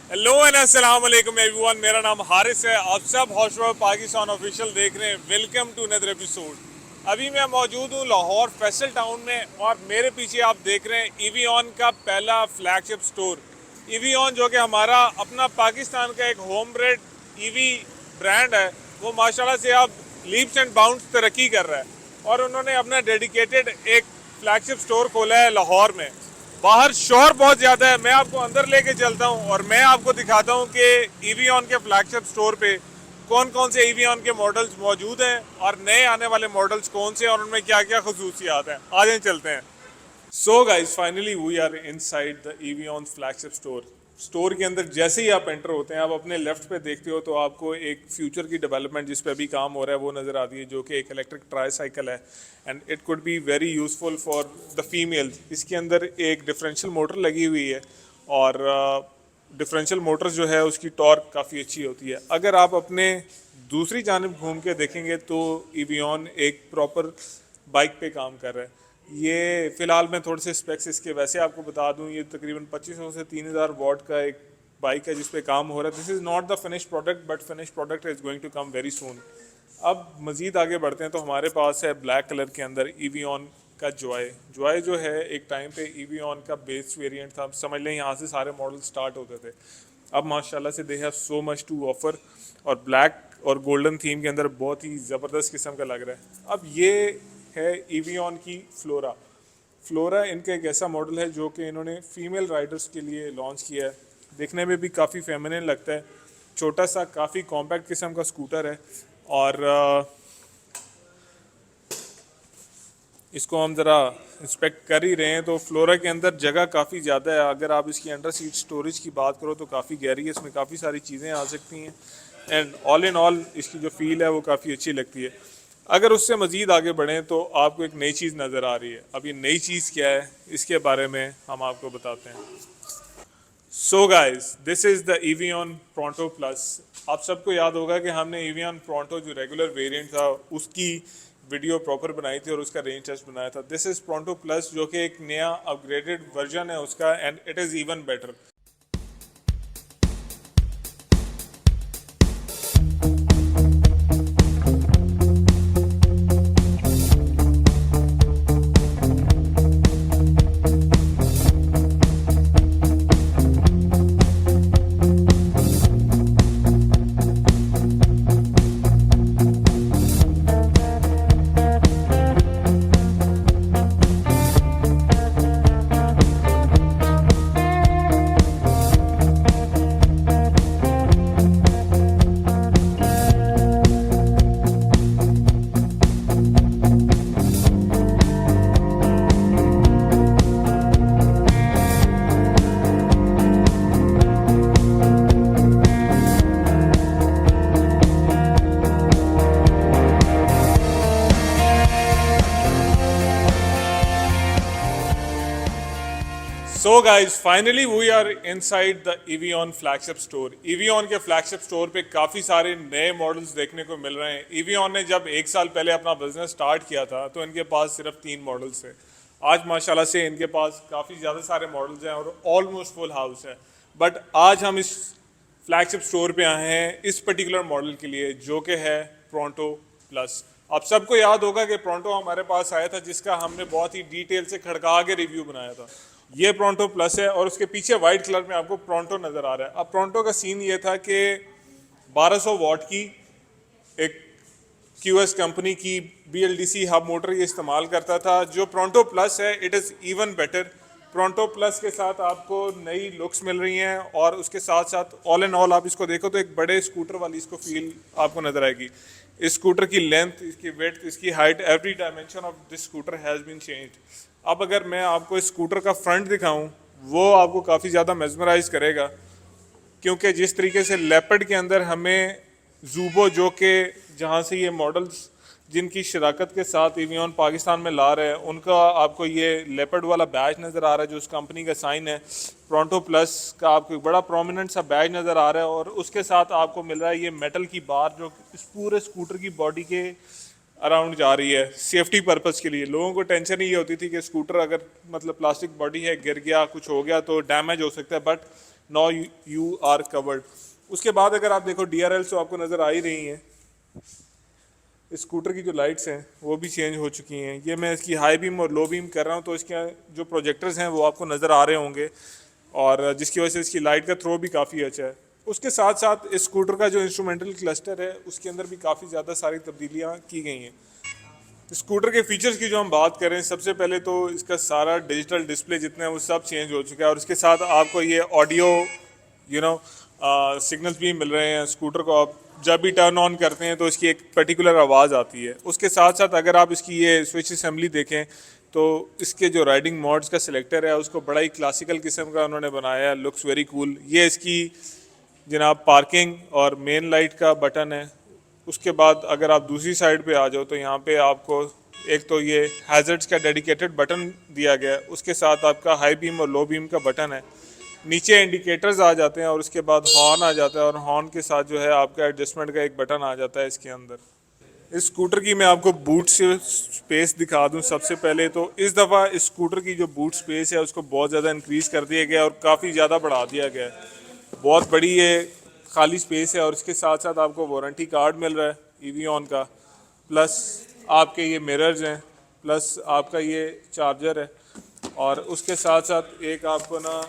Hello and अस्सलाम वालेकुम everyone, मेरा नाम हारिस है। आप सब हौसला पाकिस्तान ऑफिशियल देख रहे हैं। Welcome to another episode. अभी मैं मौजूद हूँ लाहौर फैसल टाउन में और मेरे पीछे आप देख रहे हैं ईवीऑन का पहला फ्लैगशिप स्टोर। ईवीऑन जो कि हमारा अपना पाकिस्तान का एक होम ब्रेड ईवी ब्रांड है, वो माशाल्लाह से अब लीप्स एंड बाउंड्स तरक्की कर रहा है और उन्होंने अपना डेडिकेटेड एक फ्लैगशिप स्टोर खोला है लाहौर में। बाहर शोर बहुत ज्यादा है, मैं आपको अंदर लेके चलता हूँ और मैं आपको दिखाता हूँ कि ईवीऑन के फ्लैगशिप स्टोर पे कौन कौन से ईवीऑन के मॉडल्स मौजूद हैं और नए आने वाले मॉडल्स कौन से हैं और उनमें क्या क्या खसूसियात हैं। आ जाए चलते हैं। So guys, finally we are inside the Eveon flagship store. Store के अंदर जैसे ही आप एंटर होते हैं, आप अपने लेफ्ट पे देखते हो तो आपको एक फ्यूचर की डेवलपमेंट जिस पे अभी काम हो रहा है वो नज़र आती है, जो कि एक इलेक्ट्रिक ट्राईसाइकिल है and it could be very useful for the female. इसके अंदर एक डिफरेंशियल मोटर लगी हुई है और डिफरेंशियल मोटर जो है उसकी टॉर्क काफ़ी अच्छी होती है। अगर आप अपने दूसरी जानब घूम के देखेंगे तो ईवीऑन एक प्रॉपर बाइक पे काम कर रहा है। ये फिलहाल मैं थोड़े से स्पेक्स इसके वैसे आपको बता दूं, ये तकरीबन 2500 से 3000 वॉट का एक बाइक है जिस पे काम हो रहा है। This is not the finish product but finish product is going to come very soon. अब मज़ीद आगे बढ़ते हैं तो हमारे पास है ब्लैक कलर के अंदर ईवीऑन का जॉय। जॉय जो है एक टाइम पे ईवीऑन का बेस वेरिएंट था, समझ लें यहाँ से सारे मॉडल स्टार्ट होते थे। अब माशाल्लाह से they have so much to offer और ब्लैक और गोल्डन थीम के अंदर बहुत ही ज़बरदस्त किस्म का लग रहा है। अब ये है ईवीऑन की फ्लोरा। फ्लोरा इनका एक ऐसा मॉडल है जो कि इन्होंने फीमेल राइडर्स के लिए लॉन्च किया है। देखने में भी काफ़ी फेमिनिन लगता है, छोटा सा काफ़ी कॉम्पैक्ट किस्म का स्कूटर है और इसको हम ज़रा इंस्पेक्ट कर ही रहे हैं तो फ्लोरा के अंदर जगह काफ़ी ज़्यादा है। अगर आप इसकी अंडर सीट स्टोरेज की बात करो तो काफ़ी गहरी है, इसमें काफ़ी सारी चीज़ें आ सकती हैं एंड ऑल इन ऑल इसकी जो फील है वो काफ़ी अच्छी लगती है। अगर उससे मज़ीद आगे बढ़ें तो आपको एक नई चीज़ नज़र आ रही है। अब ये नई चीज़ क्या है इसके बारे में हम आपको बताते हैं। So guys, this is the Eveon Pronto plus. आप सबको याद होगा कि हमने ईवीऑन प्रोंटो जो रेगुलर वेरिएंट था उसकी वीडियो प्रॉपर बनाई थी और उसका रेंज टेस्ट बनाया था। दिस इज़ प्रोंटो प्लस जो कि एक नया अपग्रेडेड वर्जन है उसका and it is even better. So guys, finally we are inside the Eveon flagship store. Eveon के फ्लैगशिप स्टोर पे काफ़ी सारे नए मॉडल्स देखने को मिल रहे हैं। ईवीऑन ने जब एक साल पहले अपना बिजनेस स्टार्ट किया था तो इनके पास सिर्फ 3 मॉडल्स थे। आज माशाल्लाह से इनके पास काफ़ी ज़्यादा सारे मॉडल्स हैं और ऑलमोस्ट फुल हाउस है। बट आज हम इस फ्लैगशिप स्टोर पे आए हैं इस पर्टिकुलर मॉडल के लिए जो कि है प्रोंटो प्लस। आप सबको याद होगा कि प्रोंटो हमारे पास आया था जिसका हमने बहुत ही डिटेल से खड़का के रिव्यू बनाया था। ये प्रोंटो प्लस है और उसके पीछे वाइट कलर में आपको प्रोंटो नज़र आ रहा है। अब प्रोंटो का सीन ये था कि 1200 वॉट की एक क्यूएस कंपनी की BLDC हब मोटर ये इस्तेमाल करता था। जो प्रोंटो प्लस है it is even better. Pronto plus के साथ आपको नई लुक्स मिल रही हैं और उसके साथ साथ ऑल इन ऑल आप इसको देखो तो एक बड़े स्कूटर वाली इसको फील आपको नज़र आएगी। इस स्कूटर की लेंथ, इसकी विड्थ, इसकी height, every dimension of this scooter has been changed. अब अगर मैं आपको इस स्कूटर का फ्रंट दिखाऊं वो आपको काफ़ी ज़्यादा मेस्मराइज करेगा, क्योंकि जिस तरीके से लेपर्ड के अंदर हमें जूबो जो कि जहाँ से ये मॉडल्स जिनकी शराकत के साथ ईवीऑन पाकिस्तान में ला रहे हैं उनका आपको ये लेपर्ड वाला बैज नज़र आ रहा है जो उस कंपनी का साइन है। प्रोंटो प्लस का आपको एक बड़ा प्रोमिनेंट सा बैज नज़र आ रहा है और उसके साथ आपको मिल रहा है ये मेटल की बार जो इस पूरे स्कूटर की बॉडी के अराउंड जा रही है सेफ्टी पर्पज़ के लिए। लोगों को टेंशन ही ये होती थी कि स्कूटर अगर मतलब प्लास्टिक बॉडी है, गिर गया, कुछ हो गया तो डैमेज हो सकता है, but now you are covered. उसके बाद अगर आप देखो DRLs तो आपको नज़र आ ही रही हैं। स्कूटर की जो लाइट्स हैं वो भी चेंज हो चुकी हैं। ये मैं इसकी हाई बीम और लो बीम कर रहा हूँ तो इसके जो प्रोजेक्टर्स हैं वो आपको नज़र आ रहे होंगे, और जिसकी वजह से इसकी लाइट का थ्रो भी काफ़ी अच्छा है। उसके साथ साथ इस स्कूटर का जो इंस्ट्रूमेंटल क्लस्टर है उसके अंदर भी काफ़ी ज़्यादा सारी तब्दीलियाँ की गई हैं। स्कूटर के फीचर्स की जो हम बात करें, सबसे पहले तो इसका सारा डिजिटल डिस्प्ले जितना है वो सब चेंज हो चुका है, और उसके साथ आपको ये ऑडियो सिग्नल्स भी मिल रहे हैं। स्कूटर को आप जब भी टर्न ऑन करते हैं तो इसकी एक पर्टिकुलर आवाज़ आती है। उसके साथ साथ अगर आप इसकी ये स्विच असेंबली देखें तो इसके जो राइडिंग मोड्स का सिलेक्टर है उसको बड़ा ही क्लासिकल किस्म का उन्होंने बनाया है, लुक्स वेरी कूल। ये इसकी जनाब पार्किंग और मेन लाइट का बटन है। उसके बाद अगर आप दूसरी साइड पे आ जाओ तो यहाँ पे आपको एक तो ये हैजर्ड्स का डेडिकेटेड बटन दिया गया है, उसके साथ आपका हाई बीम और लो बीम का बटन है। नीचे इंडिकेटर्स आ जाते हैं और उसके बाद हॉर्न आ जाता है, और हॉर्न के साथ जो है आपका एडजस्टमेंट का एक बटन आ जाता है इसके अंदर। इस स्कूटर की मैं आपको बूट स्पेस दिखा दूं। सबसे पहले तो इस दफ़ा इस स्कूटर की जो बूट स्पेस है उसको बहुत ज़्यादा इंक्रीज़ कर दिया गया और काफ़ी ज़्यादा बढ़ा दिया गया है। बहुत बड़ी ये खाली स्पेस है, और इसके साथ साथ आपको वारंटी कार्ड मिल रहा है एवियन का, प्लस आपके ये मिरर्स हैं, प्लस आपका ये चार्जर है, और उसके साथ साथ एक आपको ना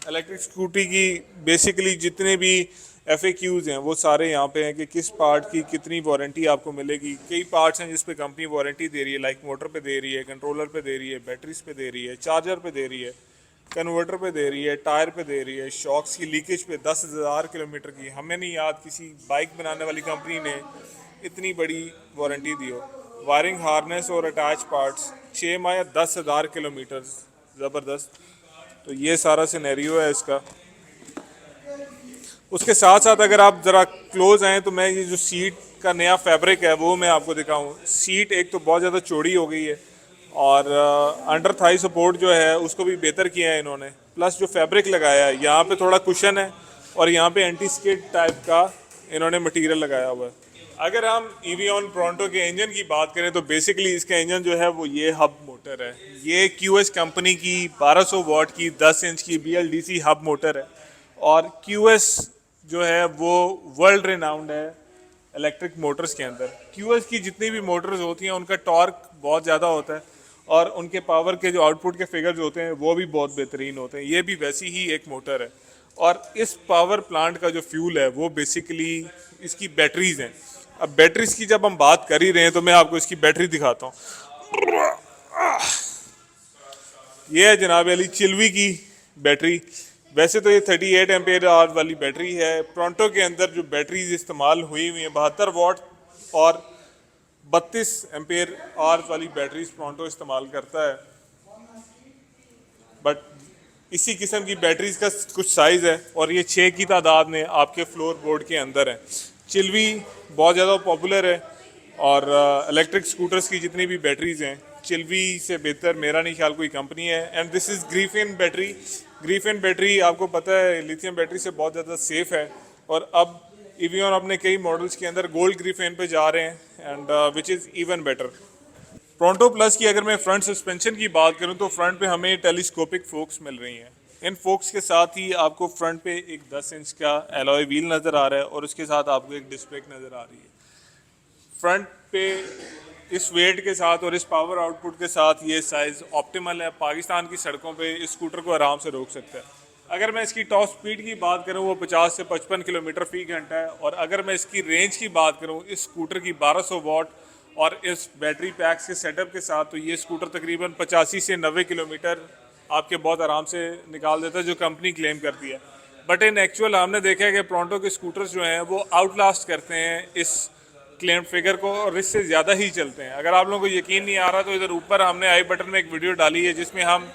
इलेक्ट्रिक स्कूटी की बेसिकली जितने भी FAQs हैं वो सारे यहाँ पे हैं कि किस पार्ट की कितनी वारंटी आपको मिलेगी। कई पार्ट्स हैं जिस पे कंपनी वारंटी दे रही है, लाइक मोटर पे दे रही है, कंट्रोलर पे दे रही है, बैटरीज पे दे रही है, चार्जर पे दे रही है, कन्वर्टर पे दे रही है, टायर पे दे रही है, शॉक्स की लीकेज पे 10,000 किलोमीटर की। हमें नहीं याद किसी बाइक बनाने वाली कंपनी ने इतनी बड़ी वारंटी दी हो। वायरिंग हार्नेस और अटैच पार्ट्स 6 माह या 10,000 किलोमीटर, ज़बरदस्त। तो ये सारा सिनेरियो है इसका। उसके साथ साथ अगर आप ज़रा क्लोज आएँ तो मैं ये जो सीट का नया फैब्रिक है वो मैं आपको दिखाऊं। सीट एक तो बहुत ज़्यादा चौड़ी हो गई है, और अंडर थाई सपोर्ट जो है उसको भी बेहतर किया है इन्होंने। प्लस जो फैब्रिक लगाया है यहाँ पे थोड़ा कुशन है, और यहाँ पे एंटी स्किड टाइप का इन्होंने मटेरियल लगाया हुआ है। अगर हम एवियन प्रोंटो के इंजन की बात करें तो बेसिकली इसका इंजन जो है वो ये हब मोटर है। ये QS कंपनी की 1200 वाट की 10 इंच की BLDC हब मोटर है, और QS जो है वो वर्ल्ड रिनाउंड है इलेक्ट्रिक मोटर्स के अंदर। QS की जितनी भी मोटर्स होती हैं उनका टॉर्क बहुत ज़्यादा होता है, और उनके पावर के जो आउटपुट के फिगर्स होते हैं वो भी बहुत बेहतरीन होते हैं। ये भी वैसी ही एक मोटर है, और इस पावर प्लांट का जो फ्यूल है वो बेसिकली इसकी बैटरीज हैं। अब बैटरीज की जब हम बात कर ही रहे हैं तो मैं आपको इसकी बैटरी दिखाता हूँ। ये है जनाब अली चिल्वी की बैटरी। वैसे तो ये 38 एम्पेयर आवर वाली बैटरी है। प्रोंटो के अंदर जो बैटरीज इस्तेमाल हुई हुई हैं 72 वाट और 32 एम्पेयर आवर वाली बैटरीज प्रोंटो इस्तेमाल करता है। बट इसी किस्म की बैटरीज का कुछ साइज़ है, और ये 6 की तादाद में आपके फ्लोर बोर्ड के अंदर है। चिल्वी बहुत ज़्यादा पॉपुलर है, और इलेक्ट्रिक स्कूटर्स की जितनी भी बैटरीज हैं चिल्वी से बेहतर मेरा नहीं ख्याल कोई कंपनी है। And this is graphene battery. Graphene battery आपको पता है लिथियम बैटरी से बहुत ज़्यादा सेफ है, और अब एवियन अपने कई मॉडल्स के अंदर गोल्ड ग्रीफेन पे जा रहे हैं, and which is even better. Pronto plus की अगर मैं फ्रंट सस्पेंशन की बात करूं तो फ्रंट पे हमें टेलीस्कोपिक फोक्स मिल रही हैं। इन फोक्स के साथ ही आपको फ्रंट पे एक 10 इंच का एलॉय व्हील नज़र आ रहा है, और उसके साथ आपको एक डिस्क ब्रेक नज़र आ रही है। फ्रंट पे इस वेट के साथ और इस पावर आउटपुट के साथ ये साइज़ ऑप्टिमल है। पाकिस्तान की सड़कों पे इस स्कूटर को आराम से रोक सकता है। अगर मैं इसकी टॉप स्पीड की बात करूं वो 50 से 55 किलोमीटर फ़ी घंटा है, और अगर मैं इसकी रेंज की बात करूं इस स्कूटर की 1200 वाट और इस बैटरी पैक्स के सेटअप के साथ, तो ये स्कूटर तकरीबन 85 से 90 किलोमीटर आपके बहुत आराम से निकाल देता है, जो कंपनी क्लेम करती है। बट इन एक्चुअल हमने देखा है कि प्रोंटो के स्कूटर्स जो हैं वो आउटलास्ट करते हैं इस क्लेम फिगर को, और इससे ज़्यादा ही चलते हैं। अगर आप लोगों को यकीन नहीं आ रहा तो इधर ऊपर हमने आई बटन में एक वीडियो डाली है जिसमें हम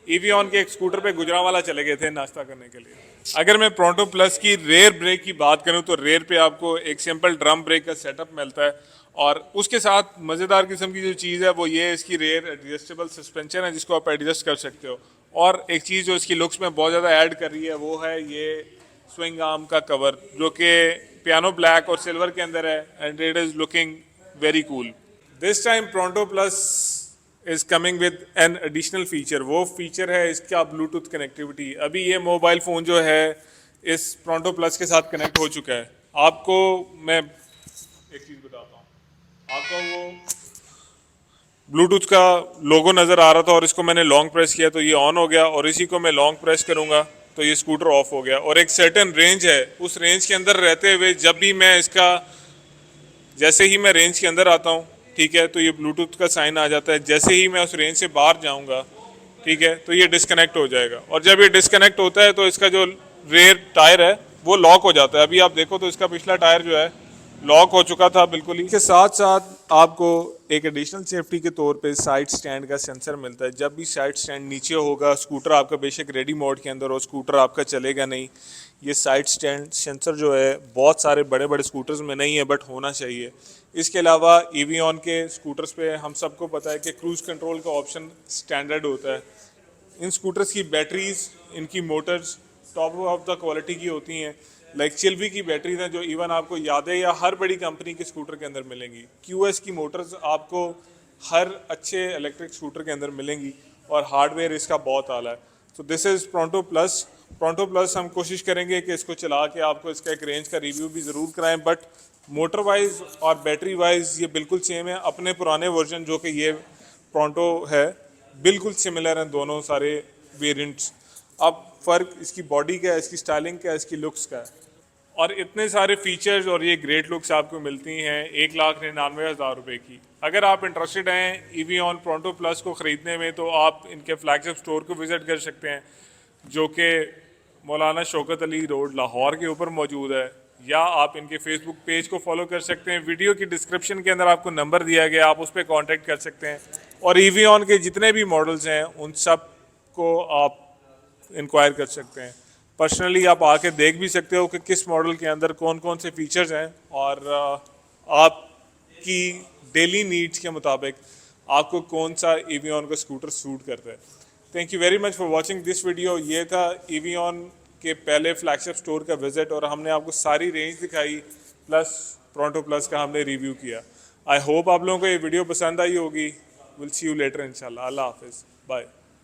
एवियन के एक स्कूटर पे गुजरांवाला चले गए थे नाश्ता करने के लिए। अगर मैं प्रोंटो प्लस की रेयर ब्रेक की बात करूं तो रेयर पे आपको एक सिंपल ड्रम ब्रेक का सेटअप मिलता है, और उसके साथ मज़ेदार किस्म की जो चीज़ है वो ये इसकी रेयर एडजस्टेबल सस्पेंशन है जिसको आप एडजस्ट कर सकते हो। और एक चीज़ जो इसकी लुक्स में बहुत ज़्यादा ऐड कर रही है वो है ये स्विंग आर्म का कवर, जो कि पियानो ब्लैक और सिल्वर के अंदर है, and it is looking very cool. This time pronto plus is coming with an additional feature. वो फीचर है इसका ब्लूटूथ कनेक्टिविटी। अभी ये मोबाइल फ़ोन जो है इस प्रोंटो प्लस के साथ कनेक्ट हो चुका है। आपको मैं एक चीज़ बताता हूँ, आपका वो ब्लूटूथ का लोगो नज़र आ रहा था और इसको मैंने लॉन्ग प्रेस किया तो ये ऑन हो गया, और इसी को मैं लॉन्ग प्रेस करूँगा तो ये स्कूटर ऑफ हो गया। और एक सर्टेन रेंज है, उस रेंज के अंदर रहते हुए जब भी मैं इसका, जैसे ही मैं रेंज के अंदर आता हूँ, ठीक है, तो ये ब्लूटूथ का साइन आ जाता है। जैसे ही मैं उस रेंज से बाहर जाऊँगा, ठीक है, तो ये डिस्कनेक्ट हो जाएगा। और जब ये डिस्कनेक्ट होता है तो इसका जो रेयर टायर है वो लॉक हो जाता है। अभी आप देखो तो इसका पिछला टायर जो है लॉक हो चुका था बिल्कुल ही। इसके साथ साथ आपको एक एडिशनल सेफ्टी के तौर पे साइड स्टैंड का सेंसर मिलता है। जब भी साइड स्टैंड नीचे होगा, स्कूटर आपका बेशक रेडी मोड के अंदर हो, स्कूटर आपका चलेगा नहीं। ये साइड स्टैंड सेंसर जो है बहुत सारे बड़े बड़े स्कूटर्स में नहीं है, बट होना चाहिए। इसके अलावा एवियन के स्कूटर्स पे हम सबको पता है कि क्रूज कंट्रोल का ऑप्शन स्टैंडर्ड होता है। इन स्कूटर्स की बैटरीज, इनकी Motors top of the quality की होती हैं। लाइक चिल्वी की बैटरीज हैं जो इवन आपको याद है या हर बड़ी कंपनी के स्कूटर के अंदर मिलेंगी। क्यूएस की मोटर्स आपको हर अच्छे इलेक्ट्रिक स्कूटर के अंदर मिलेंगी, और हार्डवेयर इसका बहुत आला है। तो this is pronto plus. Pronto plus हम कोशिश करेंगे कि इसको चला के आपको इसका एक रेंज का रिव्यू भी ज़रूर कराएं, बट मोटर वाइज और बैटरी वाइज ये बिल्कुल सेम है। अपने पुराने वर्जन जो कि ये प्रोंटो है, बिल्कुल सिमिलर हैं दोनों सारे वेरिएंट्स। अब फ़र्क इसकी बॉडी का है, इसकी स्टाइलिंग का है, इसकी लुक्स का है। और इतने सारे फीचर्स और ये ग्रेट लुक्स आपको मिलती हैं 1,99,000 रुपये की। अगर आप इंटरेस्टेड हैं एवियन प्रोंटो प्लस को ख़रीदने में तो आप इनके फ्लैगशिप स्टोर को विज़िट कर सकते हैं, जो कि मौलाना शौकत अली रोड लाहौर के ऊपर मौजूद है। या आप इनके फेसबुक पेज को फॉलो कर सकते हैं। वीडियो की डिस्क्रिप्शन के अंदर आपको नंबर दिया गया, आप उस पर कॉन्टेक्ट कर सकते हैं। और एवियन के जितने भी मॉडल्स हैं उन सब को आप इंक्वायर कर सकते हैं। पर्सनली आप आके देख भी सकते हो कि किस मॉडल के अंदर कौन कौन से फीचर्स हैं, और आपकी डेली नीड्स के मुताबिक आपको कौन सा एवियन का स्कूटर सूट करता है। Thank you very much for watching this video. ये था एवियन के पहले फ्लैगशिप स्टोर का विजिट, और हमने आपको सारी रेंज दिखाई, प्लस प्रोंटो प्लस का हमने रिव्यू किया। आई होप आप लोगों को ये वीडियो पसंद आई होगी। विल सी यू लेटर इंशाल्लाह। अल्लाह हाफिज़, बाय।